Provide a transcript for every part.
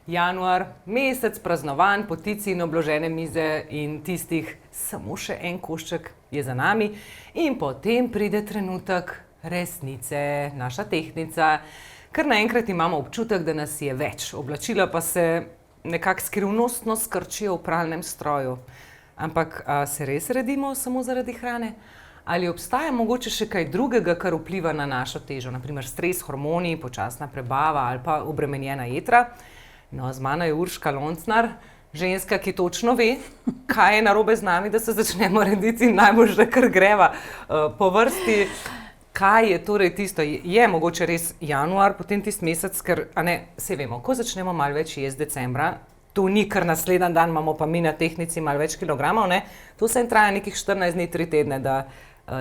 Januar, mesec praznovanj, potici in obložene mize in tistih samo še en košček je za nami. In potem pride trenutek resnice, naša tehtnica, ker naenkrat imamo občutek, da nas je več. Oblačila pa se nekako skrivnostno skrčijo v pralnem stroju. Ampak se res redimo samo zaradi hrane? Ali obstaja mogoče še kaj drugega, kar vpliva na našo težo? Naprimer stres, hormoni, počasna prebava ali pa obremenjena jetra? No, z mano je Urška Loncnar, ženska, ki točno ve, kaj je narobe z nami, da se začnemo rediti in najboljše, kar greva po vrsti. Kaj je torej tisto? Je mogoče res januar, potem tisti mesec, ker, saj vemo, ko začnemo malo več jesti decembra, to ni kar naslednji dan, imamo pa mi na tehtnici malo več kilogramov, ne? To se traja nekih 14 dni, 3 tedne, da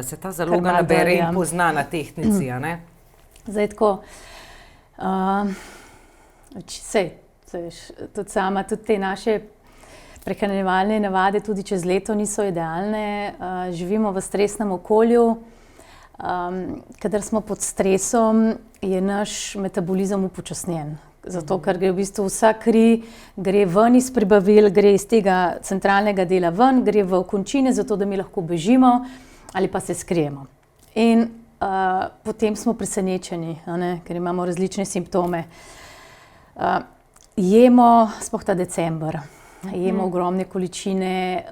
se ta zaloga nabere in pozna na tehtnici, a ne? Zdaj tako, tudi sama, tudi te naše prehranjevalne navade tudi čez leto niso idealne. Živimo v stresnem okolju, kadar smo pod stresom, je naš metabolizem upočasnjen. Zato, ker gre v bistvu vsa kri, gre ven iz prebavil, gre iz tega centralnega dela ven, gre v končine, zato da mi lahko bežimo ali pa se skrijemo. In potem smo presenečeni, ker imamo različne simptome. Jemo, sploh ta december, jemo ogromne količine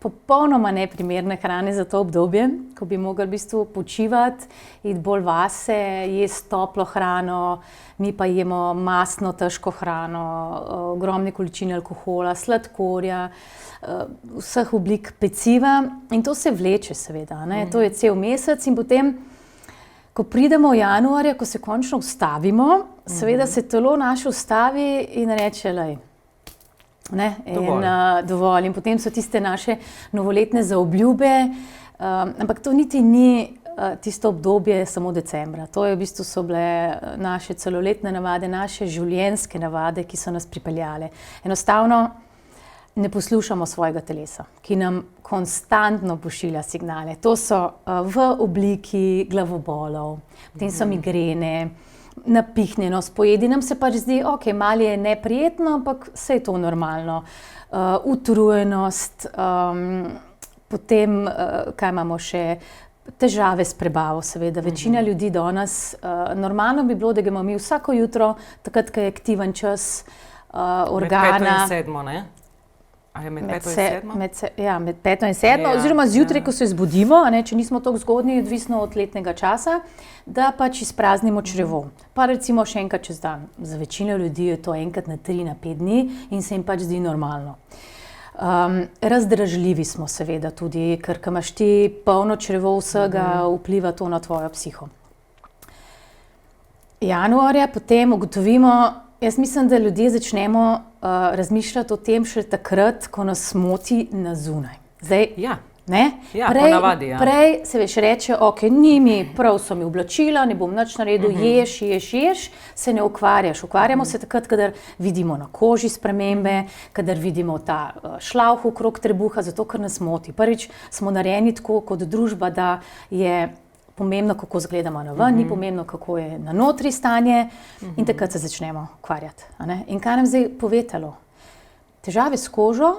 popolnoma neprimerne hrane za to obdobje, ko bi mogli v bistvu počivati, iti bolj vase, jesti toplo hrano, mi pa jemo mastno, težko hrano, ogromne količine alkohola, sladkorja, vseh oblik peciva in to se vleče seveda, to je cel mesec in potem, ko pridemo v januarja, ko se končno ustavimo, seveda se telo naše ustavi in reče, dovolj. In potem so tiste naše novoletne zaobljube, ampak to niti ni tisto obdobje samo decembra. To je v bistvu so bile naše celoletne navade, naše življenjske navade, ki so nas pripeljale. Enostavno ne poslušamo svojega telesa, ki nam konstantno pošilja signale. To so v obliki glavobolov, potem so migrene, napihnjenost, pojedi nam se pač zdi, malo je neprijetno, ampak vse je to normalno. Utrujenost, potem, kaj imamo še, težave s prebavo seveda. Večina ljudi danes, normalno bi bilo, da gremo mi vsako jutro, takrat, ko je aktiven čas organa. Med 5. in 7., ne? A je med 5. in 7.? Ja, med 5. in 7, oziroma zjutraj, ko se zbudimo, če nismo toliko zgodnji, odvisno od letnega časa, da pač izpraznimo črevo. Pa recimo še enkrat čez dan. Za večino ljudi je to enkrat na 3, na 5 dni in se jim pač zdi normalno. Razdražljivi smo seveda tudi, ker ko imaš ti polno črevo vsega, vpliva to na tvojo psiho. Januarja potem ugotovimo, jaz mislim, da ljudje začnemo razmišljati o tem še takrat, ko nas moti na zunaj. Zdaj, ponavadi, prej se reče, ni mi, prav so mi oblačila, ne bom nič naredil, ješ, se ne ukvarjaš. Ukvarjamo se takrat, kadar vidimo na koži spremembe, kadar vidimo ta šlavh okrog trebuha, zato ker nas moti. Prvič smo narejeni tako kot družba, da je pomembno, kako izgledamo na ven, ni pomembno, kako je na notri stanje in takrat se začnemo ukvarjati. In kaj nam zdaj pove telo? Težave s kožo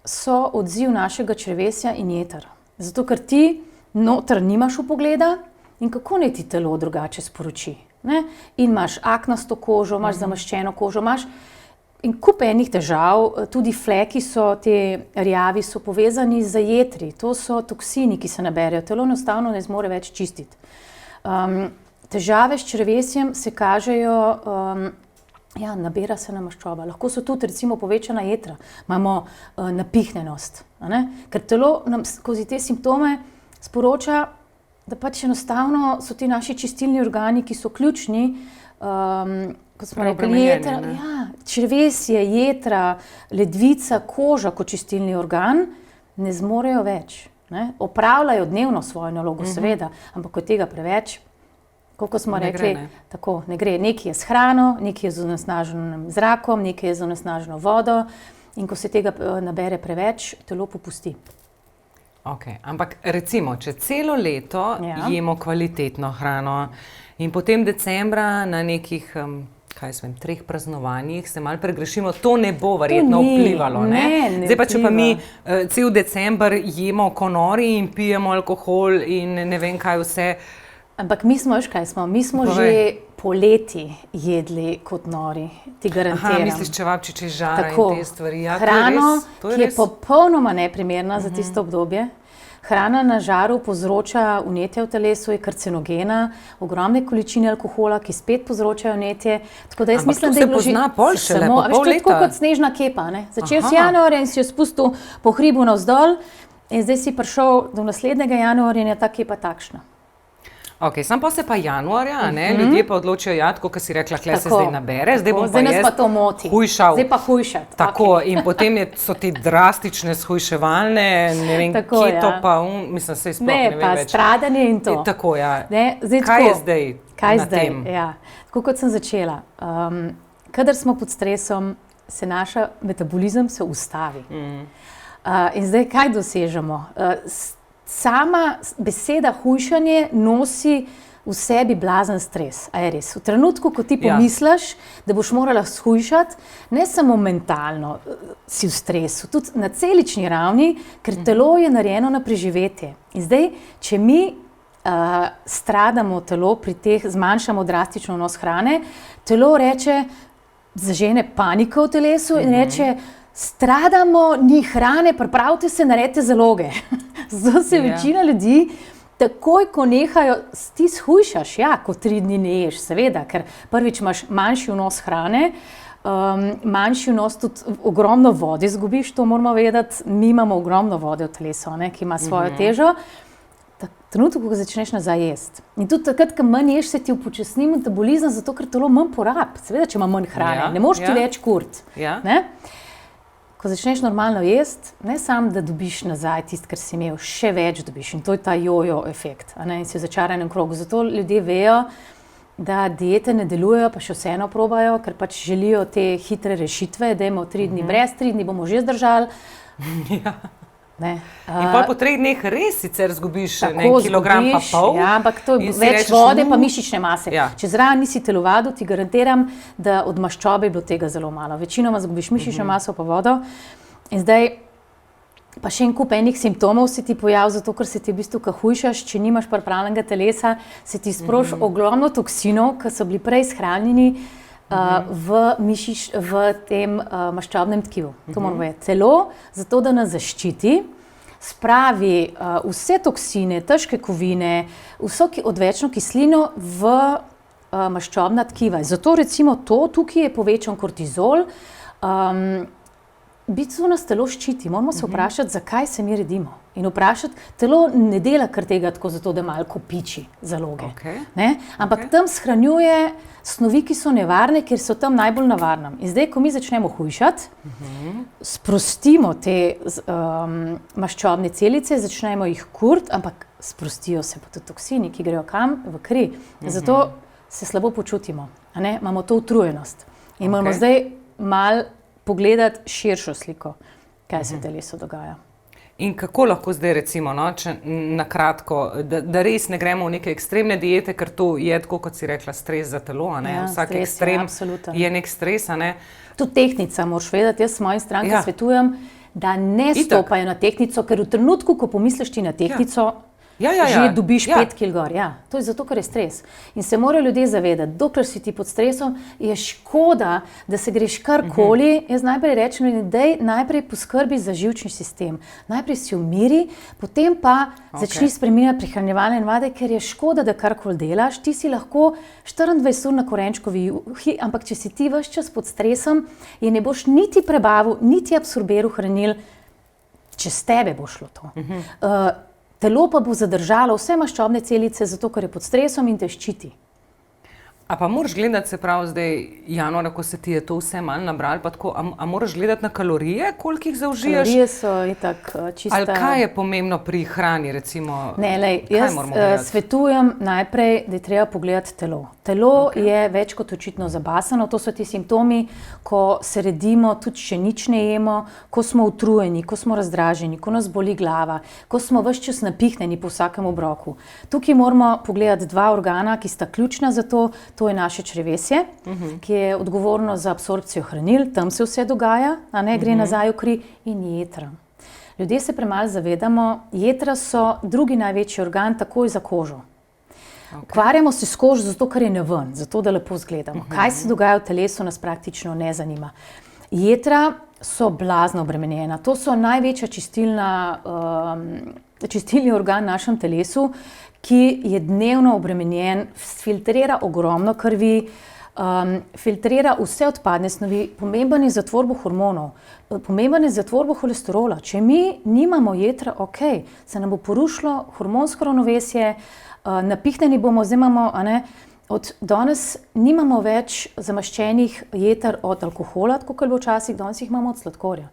so odziv našega črevesja in jeter. Zato, ker ti noter nimaš vpogleda in kako naj ti telo drugače sporoči. In imaš aknasto kožo, imaš zamaščeno kožo, imaš in kup enih težav, tudi fleki so, te rjavi so povezani z jetri. To so toksini, ki se naberejo. Telo enostavno ne zmore več čistiti. Težave s črevesjem se kažejo, nabira se nam maščoba. Lahko so tudi recimo povečana jetra. Imamo napihnjenost. Ker telo nam skozi te simptome sporoča, da pač enostavno so ti naši čistilni organi, ki so ključni, kot smo rekli, jetra, črevesje, jetra, ledvica, koža kot čistilni organ ne zmorejo več. Opravljajo dnevno svojo nalogo, seveda, ampak ko tega preveč, koliko smo rekli, tako ne gre. Nekaj je s hrano, nekaj je z onesnaženim zrakom, nekaj je z onesnaženo vodo in ko se tega nabere preveč, telo popusti. Ampak recimo, če celo leto jemo kvalitetno hrano in potem decembra na nekih kaj svem, 3 praznovanjih se malo pregrešimo, to ne bo verjetno vplivalo. Ne Zdaj pa, če pa mi vpliva. cel december jemo ko nori in pijemo alkohol in ne vem kaj vse. Ampak mi smo, veš kaj smo, mi smo Povej. že poleti jedli kot nori, ti garantiram. Aha, misliš čevapčiči iz žara Tako, in te stvari. Ja, hrano, to je ki je res. popolnoma neprimerna za tisto obdobje. Hrana na žaru povzroča vnetje v telesu, je karcinogena, ogromne količine alkohola, ki spet povzročajo vnetje. Tako da jaz Ampak mislim, to da je se bilo že pozna pol šele samo, po a veš, pol to je tako leta. kot snežna kepa. Ne? Začel si Aha. januarja in si jo spustil po hribu navzdol in zdaj si prišel do naslednjega januarja in je ta kepa takšna. Ok, sam pa se pa januarja, ne, ljudje pa odločijo, ja, tako, kot si rekla, kle se Tako, zdaj nabere, zdaj tako, bom zdaj pa nas jaz pa to moti. hujšal. Zdaj pa hujšati. Tako, okej. in potem so te drastične shujševalne, ne vem, Tako, keto ja. pa, mislim, saj sploh Ne, ne pa vem več. stradanje in to. Tako, ja. Ne, zdaj Kaj tako, je zdaj Kaj na zdaj? tem? Ja. Tako kot sem začela. Kadar smo pod stresom, se naš metabolizem se ustavi. In zdaj kaj dosežemo? Sama beseda hujšanje nosi v sebi blazen stres. A je res? V trenutku, ko ti Ja. pomisliš, da boš morala shujšati, ne samo mentalno si v stresu, tudi na celični ravni, ker telo je narejeno na preživetje. In zdaj, če mi stradamo telo pri teh, zmanjšamo drastično vnos hrane, telo reče, zažene paniko v telesu in reče, stradamo, ni hrane, pripravite se, naredite zaloge. Zato se večina ljudi takoj, ko nehajo, ti shujšaš, ja, ko 3 dni ne ješ, seveda, ker prvič imaš manjši vnos hrane, manjši vnos tudi ogromno vode izgubiš, to moramo vedeti, mi imamo ogromno vode v telesu, ne, ki ima svojo težo. Trenutek, ko začneš nazaj jesti. In tudi takrat, ko manj ješ, se ti upočasni metabolizem, zato ker telo manj porabi. Seveda, če ima manj hrane, Ja, ne moreš ti ja. več kuriti. Ja. Ne? Ko začneš normalno jesti, ne samo, da dobiš nazaj tisto, kar si imel, še več dobiš. In to je ta jojo efekt. A ne? In si v začaranem krogu. Zato ljudje vejo, da diete ne delujejo, pa še vseeno probajo, ker pač želijo te hitre rešitve, da imamo 3 dni brez, 3 dni bomo že zdržali. Ja. Ne. In pol po 3 dneh res sicer zgubiš Tako ne, kilogram pa izgubiš, pol. Ja, ampak to je in si več rečeš, vode, pa mišične mase. Ja. Če zraven nisi telovadil, ti garantiram, da od maščobe je bilo tega zelo malo. Večinoma zgubiš mišično maso pa vodo. In zdaj pa še en kup enih simptomov se ti pojavi, zato ker se ti v bistvu, ko hujšaš, če nimaš pripravljenega telesa, se ti sproži ogromno toksinov, ki so bili prej shranjeni v tem maščobnem tkivu. To moramo vedeti. Celo zato, da nas zaščiti, spravi vse toksine, težke kovine, vso odvečno kislino v maščobna tkiva. Zato recimo tukaj je povečan kortizol. V bistvu nas telo ščiti. Moramo se vprašati, zakaj se mi redimo. In vprašati, telo ne dela kar tega tako zato, da malo kopiči zaloge. Okej. Ne? Ampak tam shranjuje snovi, ki so nevarne, ker so tam najbolj na varnem. In zdaj, ko mi začnemo hujšati, sprostimo te maščobne celice, začnemo jih kuriti, ampak sprostijo se pa tudi toksini, ki grejo kam? V kri. Zato se slabo počutimo. A ne? Imamo to utrujenost. In moramo zdaj malo pogledati širšo sliko, kaj se v telesu dogaja. In kako lahko zdaj recimo, no, če na kratko, da res ne gremo v neke ekstremne diete, ker to je, tako kot si rekla, stres za telo, a ne? Ja, Vsak stres je ekstrem absoluten. je nek stres, a ne? Tudi tehnica, moraš vedeti, jaz svojim strankam Ja. svetujem, da ne Itak. stopajo na tehtnico, ker v trenutku, ko pomisliš ti na tehtnico, Ja. že dobiš Ja. 5 kg gor. Ja, to je zato, ker je stres. In se morajo ljudje zavedati, dokler si ti pod stresom, je škoda, da se greš karkoli. Jaz najprej rečem, da najprej poskrbi za živčni sistem. Najprej si umiri, potem pa začni spreminjati prehranjevalne navade, ker je škoda, da karkoli delaš. Ti si lahko 24 ur na korenčkovi juhi, ampak če si ti ves čas pod stresom, je ne boš niti prebavil, niti absorbiral hranil, čez tebe bo šlo to. Telo pa bo zadržalo vse maščobne celice, zato ker je pod stresom in te ščiti. A pa moraš gledati, se pravi zdaj januarja, ko se ti je to vse manj nabralo, pa tako, a moraš gledati na kalorije, koliko jih zaužiješ? Kalorije so itak čista... Ali kaj je pomembno pri hrani, recimo? Ne, lej, kaj jaz moramo gledati? svetujem najprej, da je treba pogledati telo. Telo je več kot očitno zabasano, to so ti simptomi, ko se redimo, tudi če nič ne jemo, ko smo utrujeni, ko smo razdraženi, ko nas boli glava, ko smo ves čas napihnjeni po vsakem obroku. Tukaj moramo pogledati 2 organa, ki sta ključna za to to je naše črevesje, ki je odgovorno za absorpcijo hranil, tam se vse dogaja, a ne gre nazaj v kri, in jetra. Ljudje se premalo zavedamo, jetra so drugi največji organ takoj za kožo. Ukvarjamo se s kožo zato, ker je naven, zato da lepo izgledamo. Kaj se dogaja v telesu, nas praktično ne zanima. Jetra so blazno obremenjena. To so največja čistilni organ v našem telesu, ki je dnevno obremenjen, filtrira ogromno krvi, filtrira vse odpadne snovi, pomemben je za tvorbo hormonov, pomemben je za tvorbo holesterola. Če mi nimamo jetra, se nam bo porušilo hormonsko ravnovesje, napihnjeni bomo, zdaj imamo, od danes nimamo več zamaščenih jeter od alkohola, tako kot je bilo včasih, danes jih imamo od sladkorja.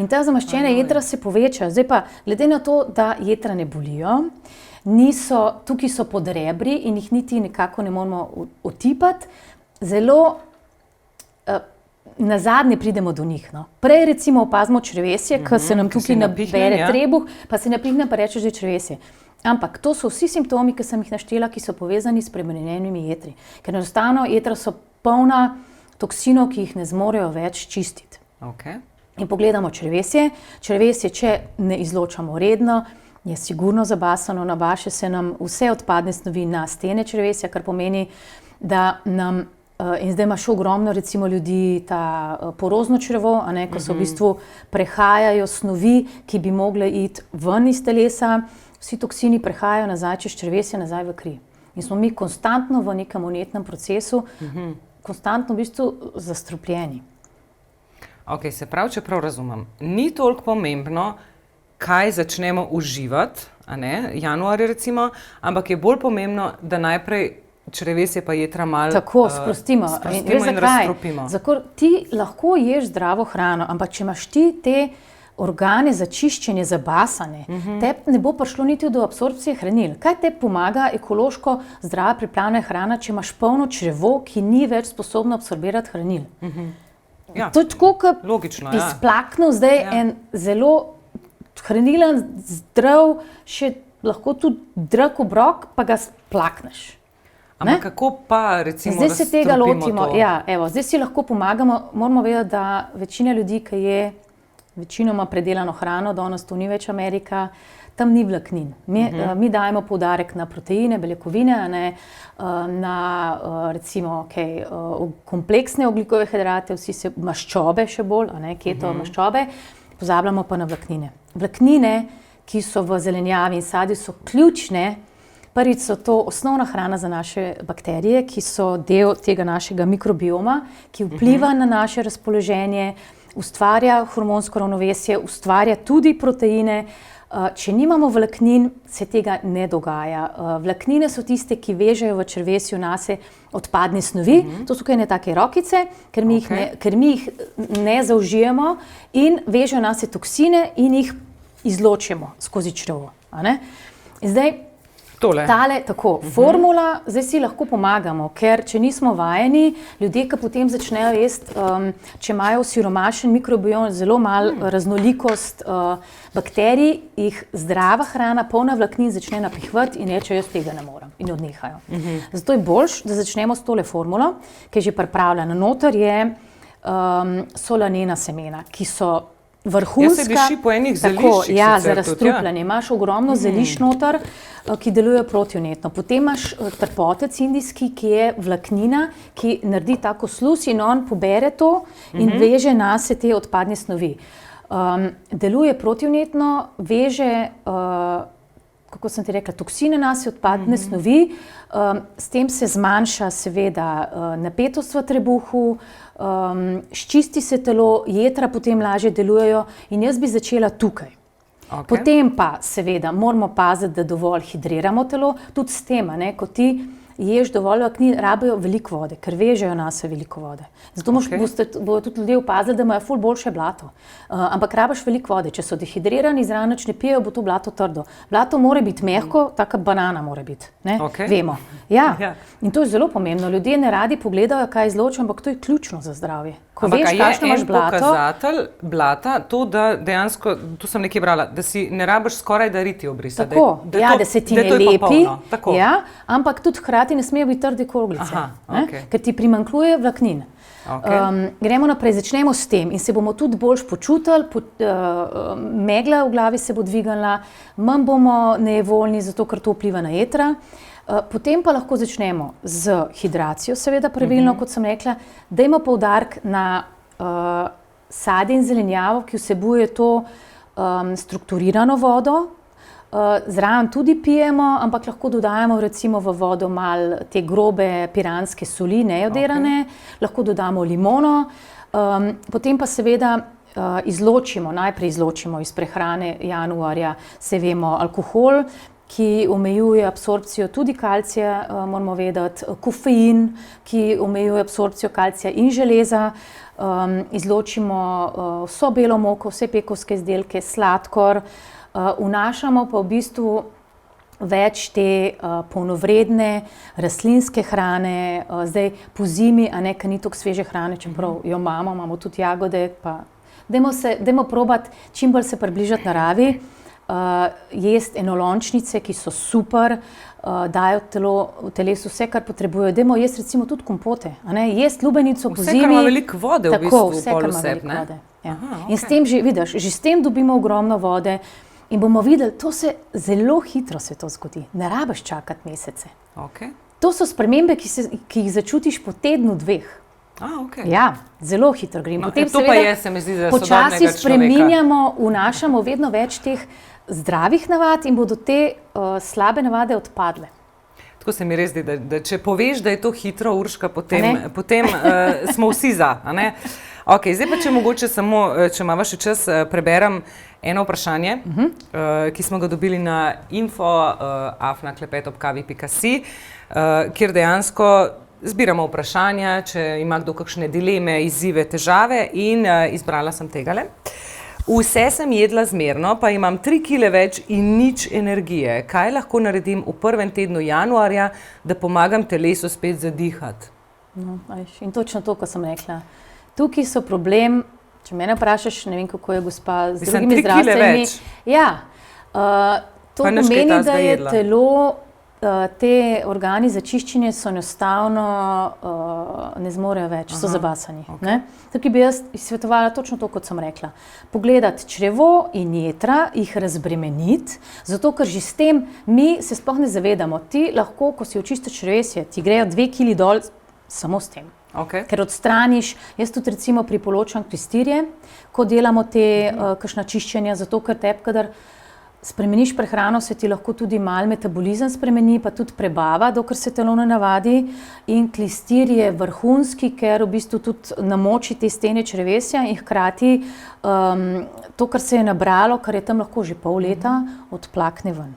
In ta zamaščena jetra se poveča. Zdaj pa, glede na to, da jetra ne bolijo, tukaj so pod rebri in jih niti nekako ne moramo otipati, zelo nazadnje pridemo do njih. No. Prej recimo opazimo črevesje, ker se nam tukaj nabere trebuh, pa se napihne pa reče, da je črevesje. Ampak to so vsi simptomi, ki sem jih naštela, ki so povezani s spremenjenimi jetri. Ker enostavno jetra so polna toksinov, ki jih ne zmorejo več čistiti. In pogledamo črevesje. Črevesje, če ne izločamo redno, je sigurno zabasano, nabaše se nam vse odpadne snovi na stene črevesja, kar pomeni, da nam, in zdaj imaš ogromno recimo ljudi, ta porozno črevo, ko se v bistvu prehajajo snovi, ki bi mogle iti ven iz telesa, vsi toksini prehajajo nazaj čez črevesje, nazaj v kri. In smo mi konstantno v nekem vnetnem procesu, konstantno v bistvu zastrupljeni. Se pravi, če prav razumem, ni toliko pomembno, kaj začnemo uživati, januarja recimo, ampak je bolj pomembno, da najprej črevesje pa jetra malo sprostimo in razstrupimo. Ti lahko ješ zdravo hrano, ampak če imaš ti te organe za čiščenje zabasane, tebi ne bo prišlo niti do absorpcije hranil. Kaj te pomaga ekološko zdrava pripravljena hrana, če imaš polno črevo, ki ni več sposobno absorbirati hranil? To je tako, kot izplaknil zdaj en zelo hranilen, zdrav, še lahko tudi drag obrok, pa ga splakneš. Ampak kako pa recimo zdaj se tega lotimo, to? Zdaj si lahko pomagamo, moramo vedeti, da večina ljudi, ki je večinoma predelano hrano, danes to ni več Amerika, tam ni vlaknin. Mi dajemo poudarek na proteine, beljakovine, na recimo kompleksne ogljikove hidrate, maščobe še bolj, keto maščobe, pozabljamo pa na vlaknine. Vlaknine, ki so v zelenjavi in sadju, so ključne. Prvič so to osnovna hrana za naše bakterije, ki so del tega našega mikrobioma, ki vpliva na naše razpoloženje, ustvarja hormonsko ravnovesje, ustvarja tudi proteine. Če nimamo vlaknin, se tega ne dogaja. Vlaknine so tiste, ki vežejo v črevesju nase odpadne snovi. To so ene take rokice, ker mi jih ne zaužijemo in vežejo nase toksine in jih izločimo skozi črevo. Zdaj, formula, zdaj si lahko pomagamo, ker če nismo vajeni, ljudje, ki potem začnejo jesti, če imajo osiromašen mikrobiom, zelo malo raznolikost bakterij, jih zdrava hrana, polna vlaknin začne napihvati in reče, jaz tega ne morem in odnehajo. Zato je boljše, da začnemo s tole formulo, ki je že pripravljena. Noter je solanena semena, ki so vrhunska. Se diši po enih zeliščih. Za razstrupljanje. Imaš ogromno zelišč noter, ki delujejo protivnetno. Potem imaš trpotec indijski, ki je vlaknina, ki naredi tako sluz in on pobere to in veže nase te odpadne snovi. Deluje protivnetno, veže, kako sem ti rekla, toksine nase, odpadne snovi. S tem se zmanjša seveda napetost v trebuhu, ščisti se telo, jetra potem lažje delujejo in jaz bi začela tukaj. Potem pa seveda moramo paziti, da dovolj hidriramo telo, tudi s tem, ko ti ješ dovolj vlaknin, rabijo veliko vode, ker vežejo nase veliko vode. Zato bodo tudi ljudje opazili, da imajo ful boljše blato. Ampak rabiš veliko vode. Če so dehidrirani, zraven nič ne pijejo, bo to blato trdo. Blato mora biti mehko, taka banana mora biti. Vemo. In to je zelo pomembno. Ljudje ne radi pogledajo, kaj izločijo, ampak to je ključno za zdravje. Ko veš, kakšno imaš blato. Pokazatelj blata, to, da dejansko, tu sem nekaj brala, da si ne rabiš skoraj da riti obrisa. Da se ti ne lepi, ampak tudi hkrati hkrati ne smejo biti trde kroglice, Aha, okej. ker ti primanjkluje vlaknin. Okej. Gremo naprej, začnemo s tem in se bomo tudi bolj počutili, megla v glavi se bo dvignila, manj bomo nejevoljni, zato ker to vpliva na jetra. Potem pa lahko začnemo z hidracijo, seveda pravilno, kot sem rekla, dajmo poudarek na sadje in zelenjavo, ki vsebuje to strukturirano vodo. Zraven tudi pijemo, ampak lahko dodajamo recimo v vodo malo te grobe piranske soli, nejodirane, lahko dodamo limono, potem pa seveda najprej izločimo iz prehrane januarja, se vemo, alkohol, ki omejuje absorpcijo tudi kalcija, moramo vedeti, kofein, ki omejuje absorpcijo kalcija in železa, izločimo vso belo moko, vse pekovske izdelke, sladkor, vnašamo pa v bistvu več te polnovredne rastlinske hrane, zdaj po zimi, a ne, ker ni toliko sveže hrane, čeprav jo imamo tudi jagode, pa dajmo probati čim bolj se približati naravi, jesti enolončnice, ki so super, dajo v telesu vse, kar potrebujejo. Dajmo jesti recimo tudi kompote, a ne, jesti lubenico po zimi. Vse, kar ima veliko vode v bistvu, vse, kar ima veliko vode. Ja. Aha, in s tem že, vidiš, že s tem dobimo ogromno vode in bomo videli, to se zelo hitro se to zgodi. Ne rabiš čakati mesece. Okay. To so spremembe, ki jih začutiš po tednu, dveh. Okay. Ja, zelo hitro gre. No, to pa je, se mi zdi, za počasi spreminjamo, vnašamo vedno več teh zdravih navad in bodo te slabe navade odpadle. Tako se mi res zdi, da če poveš, da je to hitro, Urška, potem smo vsi za. A ne? Okay, zdaj pa, če mogoče samo, če imamo še čas, preberem eno vprašanje, ki smo ga dobili na info@klepetobkavi.si, kjer dejansko zbiramo vprašanja, če ima kdo kakšne dileme, izzive, težave in izbrala sem tegale. Vse sem jedla zmerno, pa imam 3 kile več in nič energije. Kaj lahko naredim v prvem tednu januarja, da pomagam telesu spet zadihati? No, in točno to, ko sem rekla. Tukaj so problem, če mene vprašaš, ne vem, kako je gospa z drugimi zdravstvenimi. Ja, to pomeni, da je telo, te organi za čiščenje so enostavno ne zmorejo več, so zabasani. Okay. Tukaj bi jaz svetovala točno to, kot sem rekla. Pogledati črevo in jetra, jih razbremeniti, zato ker že s tem mi se sploh ne zavedamo. Ti lahko, ko si očistiš črevesje, ti grejo 2 kili dol samo s tem. Okay. Ker odstraniš, jaz tudi recimo priporočam klistirje, ko delamo te kakšna čiščenja, zato ker kadar spremeniš prehrano, se ti lahko tudi malo metabolizem spremeni, pa tudi prebava, dokler se telo ne navadi. In klistir je vrhunski, ker v bistvu tudi namoči te stene črevesja in hkrati to, kar se je nabralo, kar je tam lahko že pol leta, odplakne ven.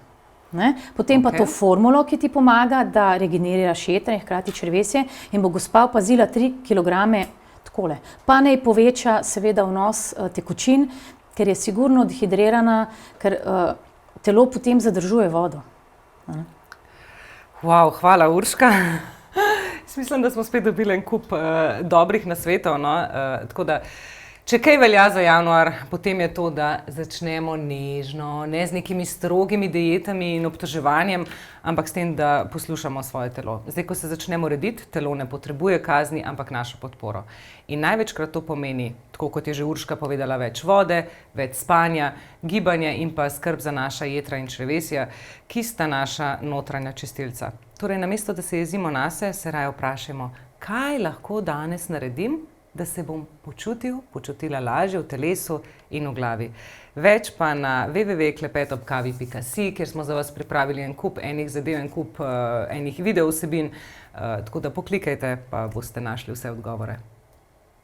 Ne? Potem pa to formulo, ki ti pomaga, da regeneriraš jetra in hkrati črevesje in bo gospa opazila 3 kilograme takole. Pa naj poveča seveda vnos tekočin, ker je sigurno dehidrirana, ker telo potem zadržuje vodo. Wow, hvala, Urška. Mislim, da smo spet dobili en kup dobrih nasvetov. No? Tako da, če kaj velja za januar, potem je to, da začnemo nežno, ne z nekimi strogimi dietami in obtoževanjem, ampak s tem, da poslušamo svoje telo. Zdaj, ko se začnemo rediti, telo ne potrebuje kazni, ampak našo podporo. In največkrat to pomeni, tako kot je že Urška povedala, več vode, več spanja, gibanja in pa skrb za naša jetra in črevesja, ki sta naša notranja čistilca. Torej, namesto da se jezimo nase, se raje vprašajmo, kaj lahko danes naredim, da se bom počutila lažje v telesu in v glavi. Več pa na www.klepetobkavi.si, kjer smo za vas pripravili en kup enih zadev, en kup enih video vsebin, tako da poklikajte, pa boste našli vse odgovore.